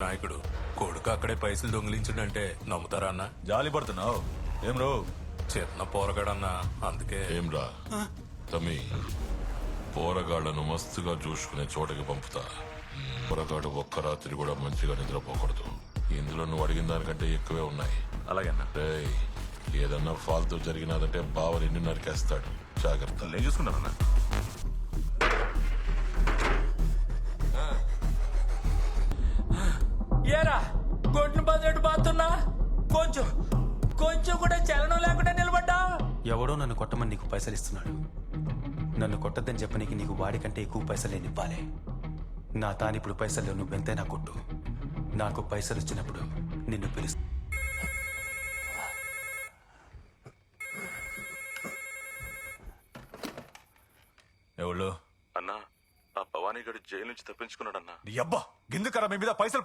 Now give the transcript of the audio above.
నాయకుడు కొడుకు అక్కడే పైసలు దొంగిలించిండంటే నమ్ముతారా అన్న? జాలి పడుతున్నావు ఏం రో? చిన్న పోరగాడన్నా, అందుకే. ఏమ్రా తమ్మి, పోరగాళ్లను మస్తుగా చూసుకునే చోటకి పంపుతా. పోరగాడు ఒక్క రాత్రి కూడా మంచిగా నిద్రపోకూడదు. ఇందులో నువ్వు అడిగిన దానికంటే ఎక్కువే ఉన్నాయి. అలాగేనా? రేయ్, ఏదన్నా ఫాల్తూ జరిగినాదంటే బావ నిన్ను నరికేస్తాడు. జాగ్రత్త. నేను చూసుకున్నానన్నా. ఏరా గొడ్లు బదులు బాతున్నా కొంచెం కొంచెం కూడా చలనం లేకుండా నిలబడ్డా. ఎవడో నన్ను కొట్టమని నీకు పైసలు ఇస్తున్నాడు. నన్ను కొట్టద్దని చెప్పనీకి నీకు వాడికంటే ఎక్కువ పైసలు నేను ఇవ్వాలి. నా తానిప్పుడు పైసలు నువ్వెంతైనా కొట్టు. నాకు పైసలు వచ్చినప్పుడు నిన్ను పిలుస్తా. ఎవళ్ళు? అన్నా, ఆ భవానీ గడు జైలు నుంచి తప్పించుకున్నాడన్నా. నీ అబ్బా గిందుకరా మీ మీద పైసలు